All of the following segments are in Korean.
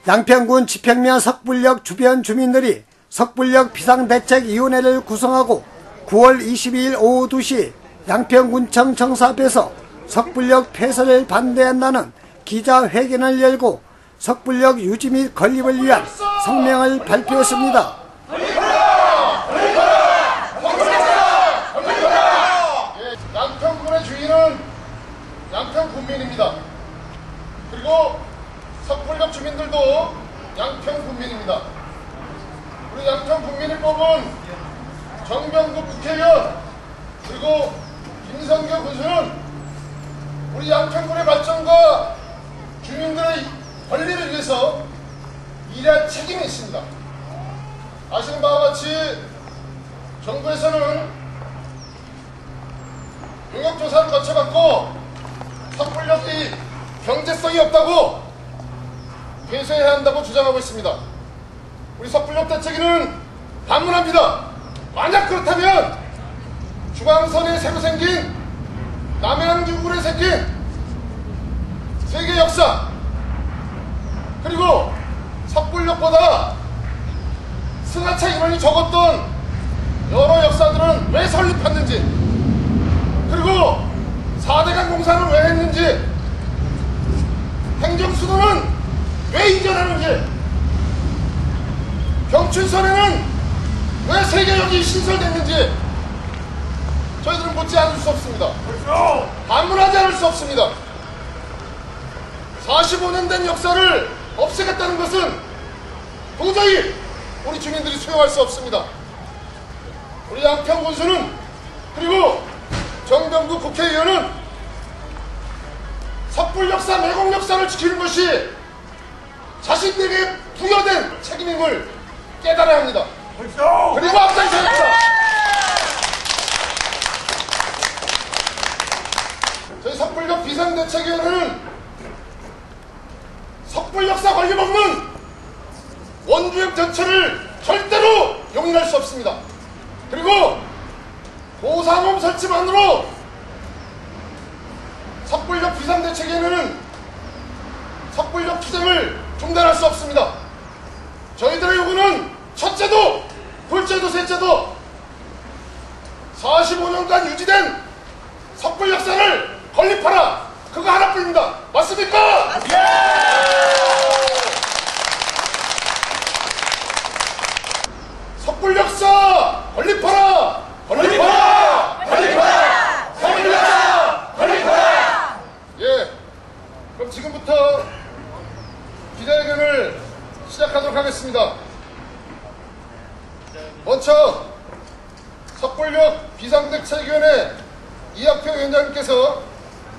양평군 지평면 석불역 주변 주민들이 석불역 비상대책위원회를 구성하고 9월 22일 오후 2시 양평군청 청사 앞에서 석불역 폐쇄를 반대한다는 기자회견을 열고 석불역 유지 및 건립을 위한 성명을 발표했습니다. 양평군의 주인은 양평군민입니다. 그리고 석불역 주민들도 양평군민입니다. 우리 양평군민이 뽑은 정병국 국회의원 그리고 김성교 군수는 우리 양평군의 발전과 주민들의 권리를 위해서 일할 책임이 있습니다. 아시는 바와 같이 정부에서는 용역조사를 거쳐갖고 석불역이 경제성이 없다고 폐쇄해야 한다고 주장하고 있습니다. 우리 석불역 대책위는 반문합니다. 만약 그렇다면 중앙선에 새로 생긴 남해안유굴에 생긴 세계 역사 그리고 석불역보다 승하차 인원이 적었던 여러 역사들은 왜 설립했는지 그리고 4대강 공사는 왜 했는지 행정수도는 왜 이전하는지 경춘선에는 왜 세계역이 신설됐는지 저희들은 묻지 않을 수 없습니다. 반문하지 않을 수 없습니다. 45년 된 역사를 없애겠다는 것은 도저히 우리 주민들이 수용할 수 없습니다. 우리 양평군수는 그리고 정병국 국회의원은 석불역사 매곡역사를 지키는 것이 자신들에게 부여된 책임임을 깨달아야 합니다. 그리고 앞장서야 합니다. 저희 석불역 비상대책위원회는 석불역사 권리 없는 원주역 전체를 절대로 용인할 수 없습니다. 그리고 고상홈 설치만으로 석불역 비상대책위원회는 석불역 투쟁을 중단할 수 없습니다. 저희들의 요구는 첫째도 둘째도 셋째도 45년간 유지된 석불역사를 건립하라 그거 하나뿐입니다. 맞습니까? 석불역사 건립하라! 건립하라! 건립하라! 석불역사 건립하라! 예, 그럼 지금부터 기자회견을 시작하도록 하겠습니다. 먼저 석불역 비상대책위원회 이학표 위원장님께서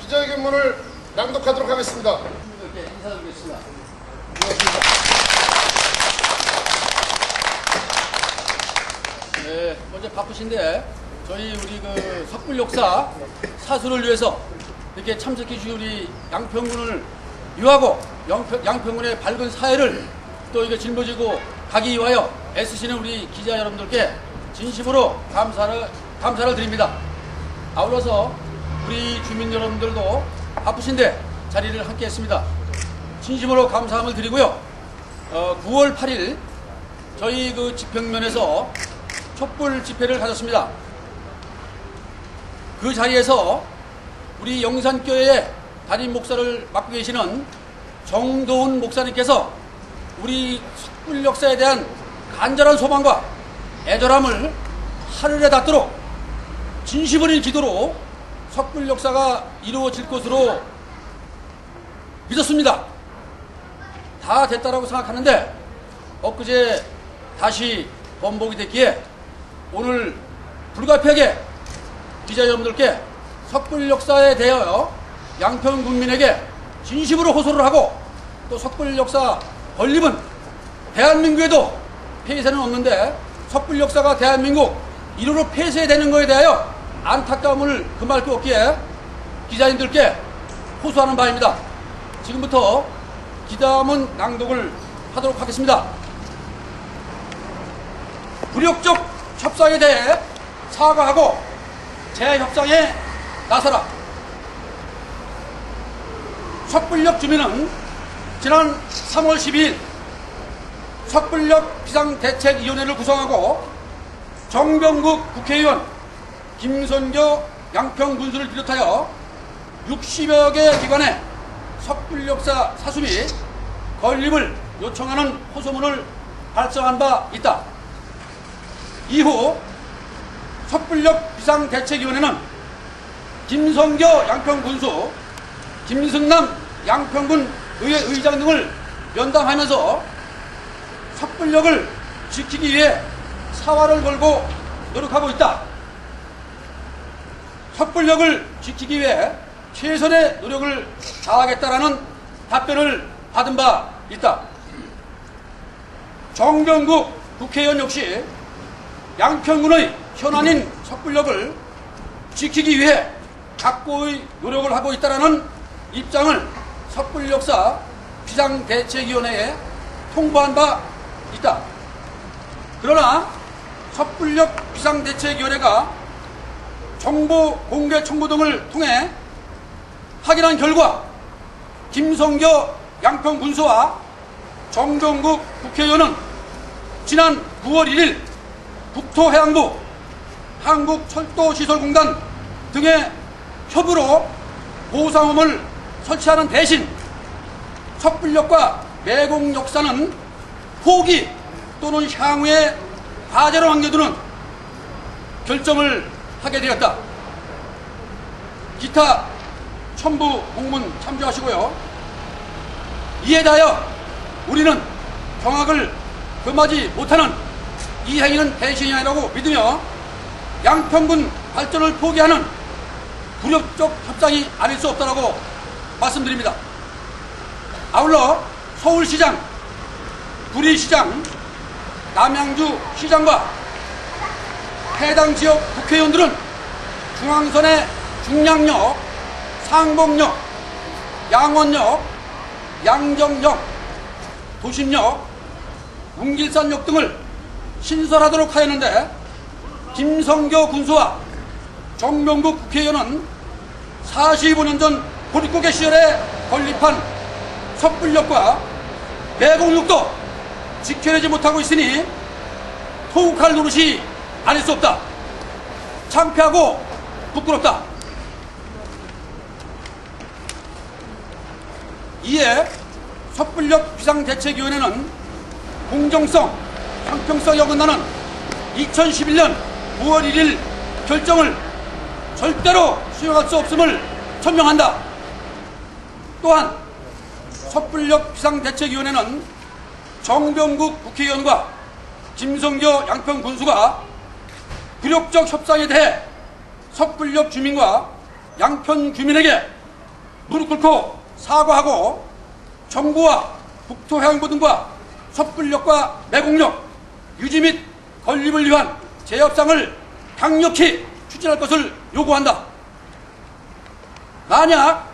기자회견문을 낭독하도록 하겠습니다. 이렇게 인사드리겠습니다. 네, 어제 바쁘신데 저희 우리 그 석불역사 사수를 위해서 이렇게 참석해 주신 우리 양평군을 유하고 양평군의 밝은 사회를 또 이게 짊어지고 가기 위하여 애쓰시는 우리 기자 여러분들께 진심으로 감사를 드립니다. 아울러서 우리 주민 여러분들도 바쁘신데 자리를 함께 했습니다. 진심으로 감사함을 드리고요. 9월 8일 저희 그 지평면에서 촛불 집회를 가졌습니다. 그 자리에서 우리 영산교회의 담임 목사를 맡고 계시는 정도훈 목사님께서 우리 석불 역사에 대한 간절한 소망과 애절함을 하늘에 닿도록 진심 어린 기도로 석불 역사가 이루어질 것으로 믿었습니다. 다 됐다라고 생각하는데 엊그제 다시 번복이 됐기에 오늘 불가피하게 기자 여러분들께 석불 역사에 대하여 양평 국민에게 진심으로 호소를 하고 또 석불 역사 건립은 대한민국에도 폐쇄는 없는데 석불 역사가 대한민국 1호로 폐쇄되는 것에 대하여 안타까움을 금할 것 없기에 기자님들께 호소하는 바입니다. 지금부터 기자문 낭독을 하도록 하겠습니다. 굴욕적 협상에 대해 사과하고 재협상에 나서라. 석불역 주민은 지난 3월 12일 섣불력 비상대책위원회를 구성하고 정병국 국회의원, 김선교 양평군수를 비롯하여 60여 개 기관에 섣불역사 사수 및 건립을 요청하는 호소문을 발송한 바 있다. 이후 섣불역 비상대책위원회는 김성교 양평군수, 김승남 양평군 의회 의장 등을 면담하면서 섣불역을 지키기 위해 사활을 걸고 노력하고 있다. 섣불역을 지키기 위해 최선의 노력을 다하겠다라는 답변을 받은 바 있다. 정병국 국회의원 역시 양평군의 현안인 섣불역을 지키기 위해 각고의 노력을 하고 있다는 입장을 섣불역사 비상대책위원회에 통보한 바 있다. 그러나 섣불역 비상대책위원회가 정보 공개 청구 등을 통해 확인한 결과 김성교 양평군수와 정병국 국회의원은 지난 9월 1일 국토해양부, 한국철도시설공단 등의 협의로 보상홈을 설치하는 대신 섣불역과 매공 역사는 포기 또는 향후에 과제로 남겨두는 결정을 하게 되었다. 기타 첨부 공문 참조하시고요. 이에 대하여 우리는 경악을 금하지 못하는 이 행위는 배신이 아니라고 믿으며 양평군 발전을 포기하는 불협적 협상이 아닐 수 없다고 말씀드립니다. 아울러 서울시장, 구리시장, 남양주 시장과 해당 지역 국회의원들은 중앙선의 중량역, 상봉역, 양원역, 양정역, 도심역, 웅길산역 등을 신설하도록 하였는데 김성교 군수와 정병국 국회의원은 45년 전 보릿고개 시절에 건립한 섣불역과 매공역도 지켜내지 못하고 있으니 토욱할 노릇이 아닐 수 없다. 창피하고 부끄럽다. 이에 섣불역 비상대책위원회는 공정성, 형평성이 어긋나는 2011년 9월 1일 결정을 절대로 수용할 수 없음을 천명한다. 또한 섣불역 비상대책위원회는 정병국 국회의원과 김성교 양평군수가 굴욕적 협상에 대해 섣불역 주민과 양평 주민에게 무릎 꿇고 사과하고 정부와 국토해양부 등과 섣불역과 매공역 유지 및 건립을 위한 재협상을 강력히 추진할 것을 요구한다. 만약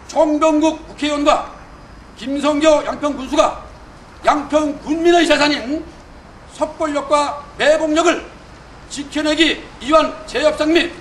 정병국 국회의원과 김성교 양평군수가 양평군민의 재산인 섣불역과 매공역을 지켜내기 위한 재협상 및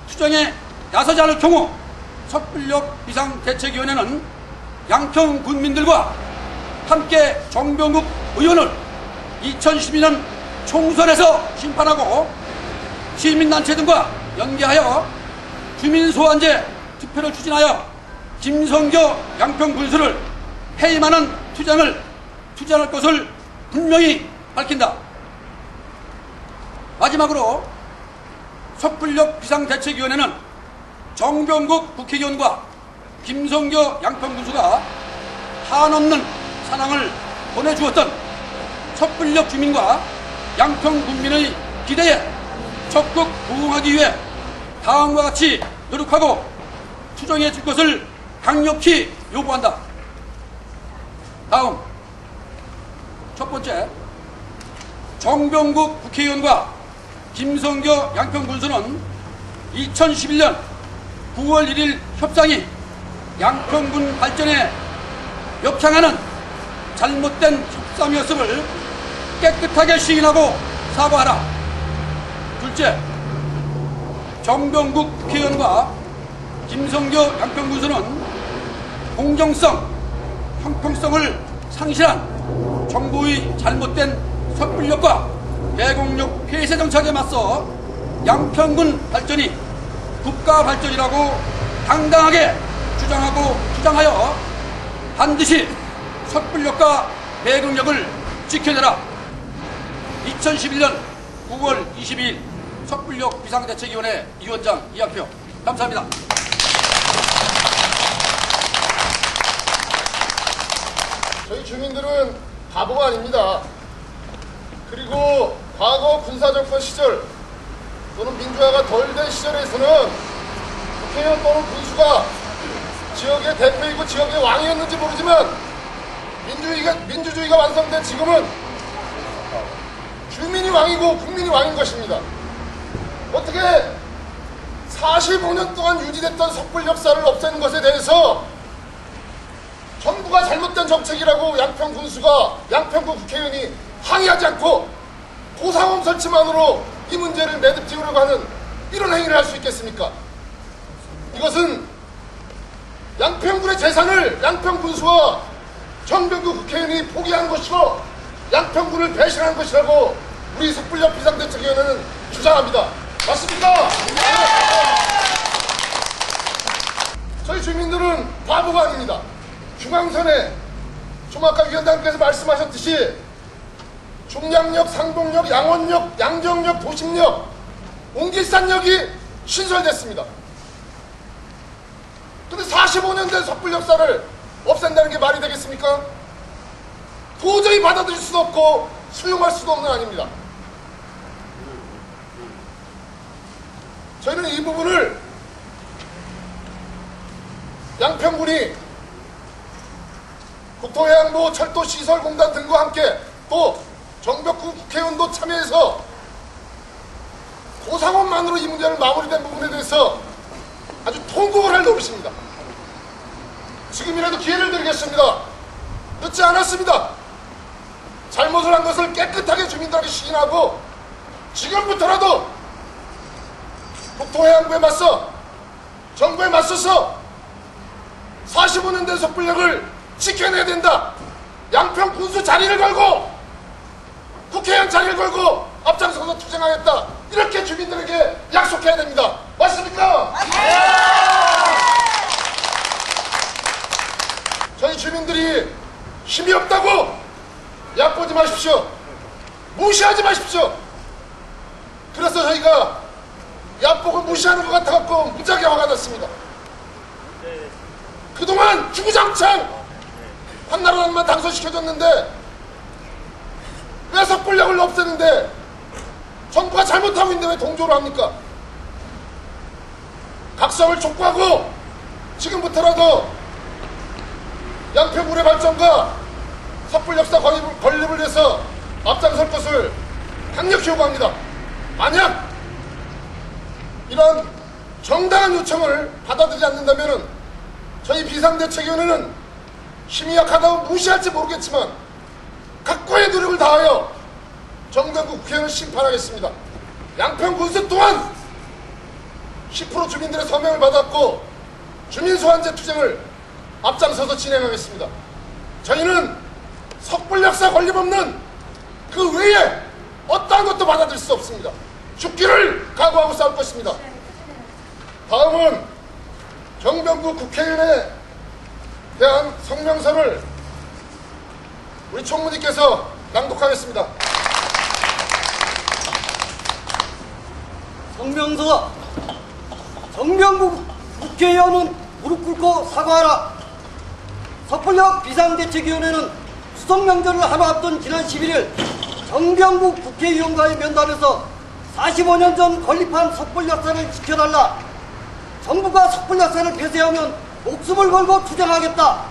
투쟁에 나서지 않을 경우 섣불역 비상대책위원회는 양평군민들과 함께 정병국 의원을 2012년 총선에서 심판하고 시민단체 등과 연계하여 주민소환제 투표를 추진하여 김성교 양평군수를 해임하는 투쟁을 투쟁할 것을 분명히 밝힌다. 마지막으로 섣불역 비상대책위원회는 정병국 국회의원과 김성교 양평군수가 한없는 사랑을 보내주었던 섣불역 주민과 양평군민의 기대에 적극 부응하기 위해 다음과 같이 노력하고 투쟁해 줄 것을 강력히 요구한다. 다음 첫 번째, 정병국 국회의원과 김성교 양평군수는 2011년 9월 1일 협상이 양평군 발전에 역행하는 잘못된 협상이었음을 깨끗하게 시인하고 사과하라. 둘째, 정병국 국회의원과 김성교 양평군수는 공정성, 형평성을 상실한 정부의 잘못된 섣불력과 대공력 폐쇄 정책에 맞서 양평군 발전이 국가 발전이라고 당당하게 주장하여 반드시 섣불력과 대공력을 지켜내라. 2011년 9월 22일 섣불력 비상대책위원회 위원장 이학표. 감사합니다. 저희 주민들은 바보가 아닙니다. 그리고 과거 군사정권 시절 또는 민주화가 덜 된 시절에서는 국회의원 또는 군수가 지역의 대표이고 지역의 왕이었는지 모르지만 민주주의가 완성된 지금은 주민이 왕이고 국민이 왕인 것입니다. 어떻게 45년 동안 유지됐던 섣불역사를 없애는 것에 대해서 정부가 잘못된 정책이라고 양평구 국회의원이 항의하지 않고 고상홈 설치만으로 이 문제를 매듭지으려고 하는 이런 행위를 할 수 있겠습니까? 이것은 양평군의 재산을 양평군수와 정병구 국회의원이 포기한 것이고 양평군을 배신한 것이라고 우리 섣불역 비상대책위원회는 주장합니다. 맞습니까? 저희 주민들은 바보가 아닙니다. 중앙선에 좀 아까 위원장님께서 말씀하셨듯이 중량역, 상동역, 양원역, 양정역, 도심역, 옹길산역이 신설됐습니다. 근데 45년 된 섣불역사를 없앤다는 게 말이 되겠습니까? 도저히 받아들일 수도 없고 수용할 수도 없는 아닙니다. 저희는 이 부분을 양평군이 국토해양부 철도시설공단 등과 함께 또 정벽구 국회의원도 참여해서 고상원만으로 이 문제를 마무리된 부분에 대해서 아주 통곡을 할 노릇입니다. 지금이라도 기회를 드리겠습니다. 늦지 않았습니다. 잘못을 한 것을 깨끗하게 주민들에게 시인하고 지금부터라도 국토해양부에 맞서 정부에 맞서서 45년 된 섣불역을 지켜내야 된다. 양평 군수 자리를 걸고 국회의원 자리를 걸고 앞장서서 투쟁하겠다. 이렇게 주민들에게 약속해야 됩니다. 맞습니까? 저희 주민들이 힘이 없다고 얕보지 마십시오. 무시하지 마십시오. 그래서 저희가 얕보고 무시하는 것 같아갖고 무지하게 화가 났습니다. 그동안 주구장창 한나라당만 당선시켜줬는데 왜 섣불역을 없애는데 정부가 잘못하고 있는데 왜 동조를 합니까? 각성을 촉구하고 지금부터라도 양평군의 발전과 섣불역사 건립을 위해서 앞장설 것을 강력히 요구합니다. 만약 이런 정당한 요청을 받아들이지 않는다면 저희 비상대책위원회는 힘이 약하다고 무시할지 모르겠지만 각고의 노력을 다하여 정병구 국회의원을 심판하겠습니다. 양평군수 또한 10% 주민들의 서명을 받았고 주민소환제 투쟁을 앞장서서 진행하겠습니다. 저희는 섣불역사 건립 없는 그 외에 어떠한 것도 받아들일 수 없습니다. 죽기를 각오하고 싸울 것입니다. 다음은 정병구 국회의원에 대한 성명서를 우리 총무님께서 낭독하겠습니다. 성명서. 정병구 국회의원은 무릎 꿇고 사과하라. 섣불역 비상대책위원회는 수성명절을 하루 앞둔 지난 11일 정병구 국회의원과의 면담에서 45년 전 건립한 섣불역사를 지켜달라. 정부가 섣불역사를 폐쇄하면 목숨을 걸고 투쟁하겠다.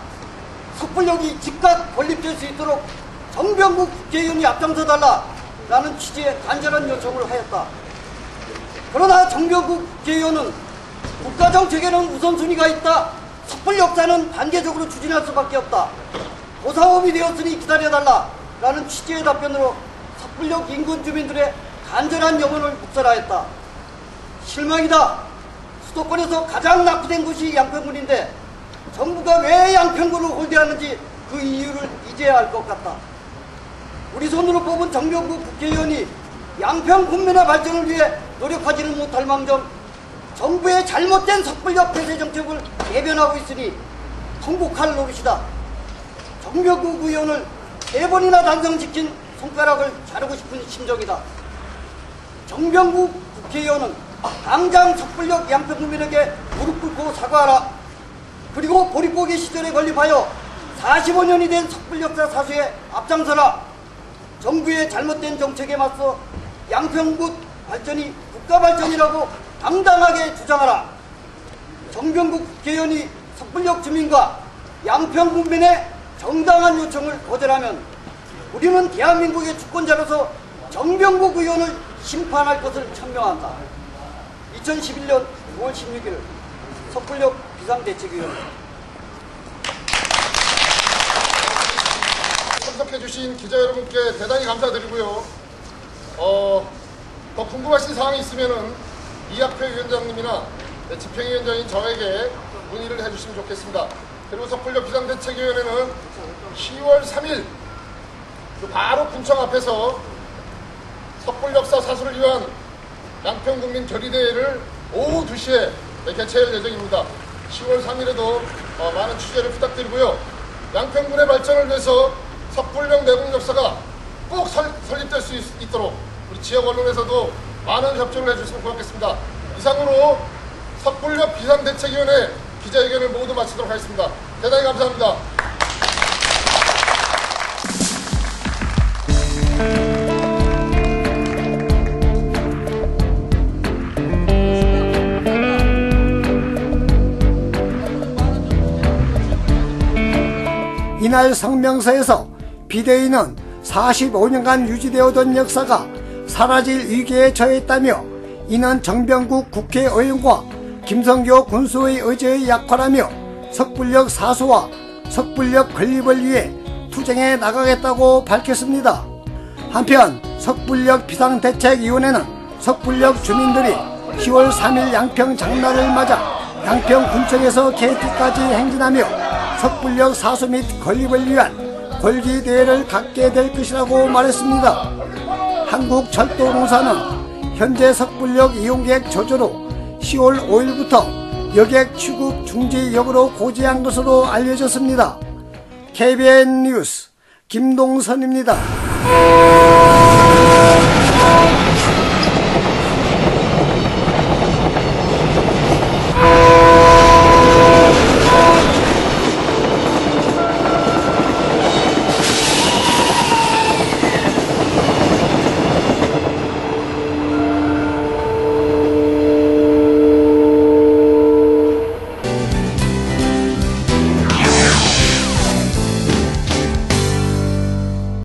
섣불역이 즉각 건립될 수 있도록 정병구 국회의원이 앞장서달라 라는 취지의 간절한 요청을 하였다. 그러나 정병구 국회의원은 국가정책에는 우선순위가 있다. 섣불역사는 단계적으로 추진할 수밖에 없다. 고사업이 되었으니 기다려달라 라는 취지의 답변으로 섣불역 인근 주민들의 간절한 영혼을 묵살하였다. 실망이다. 수도권에서 가장 낙후된 곳이 양평군인데 정부가 왜 양평군을 홀대하는지 그 이유를 이제야 알 것 같다. 우리 손으로 뽑은 정병국 국회의원이 양평 군민의 발전을 위해 노력하지는 못할 망정 정부의 잘못된 섣불력 폐쇄 정책을 대변하고 있으니 통곡할 노릇이다. 정병국 의원을 3번이나 단성시킨 손가락을 자르고 싶은 심정이다. 정병국 국회의원은 당장 섣불력 양평 국민에게 무릎 꿇고 사과하라. 그리고 보릿고개 시절에 건립하여 45년이 된 섣불역사 사수에 앞장서라. 정부의 잘못된 정책에 맞서 양평구 발전이 국가 발전이라고 당당하게 주장하라. 정병국 국회의원이 섣불역 주민과 양평 국민의 정당한 요청을 거절하면 우리는 대한민국의 주권자로서 정병국 의원을 심판할 것을 천명한다. 2011년 5월 16일 섣불역 비상대책위원. 참석해주신 기자 여러분께 대단히 감사드리고요. 더 궁금하신 사항이 있으면은 이학표 위원장님이나 집행위원장인 저에게 문의를 해주시면 좋겠습니다. 그리고 섣불역 비상대책위원회는 10월 3일 바로 군청 앞에서 섣불역사 사수를 위한 양평국민 결의대회를 오후 2시에 개최할 예정입니다. 10월 3일에도 많은 취재를 부탁드리고요. 양평군의 발전을 위해서 섣불역 내국 역사가 꼭 설립될 수 있도록 우리 지역 언론에서도 많은 협조를 해주시면 고맙겠습니다. 이상으로 섣불역 비상대책위원회 기자회견을 모두 마치도록 하겠습니다. 대단히 감사합니다. 이날 성명서에서 비대위는 45년간 유지되어던 역사가 사라질 위기에 처했다며 이는 정병국 국회의원과 김성교 군수의 의지의 약화라며 섣불역 사수와 섣불역 건립을 위해 투쟁해 나가겠다고 밝혔습니다. 한편 섣불역 비상대책위원회는 섣불역 주민들이 10월 3일 양평 장날을 맞아 양평 군청에서 개띠까지 행진하며 섣불역 사수 및 건립을 위한 걸기대회를 갖게 될 것이라고 말했습니다. 한국철도공사는 현재 섣불역 이용객 저조로 10월 5일부터 여객 취급 중지역으로 고지한 것으로 알려졌습니다. KBN 뉴스 김동선입니다.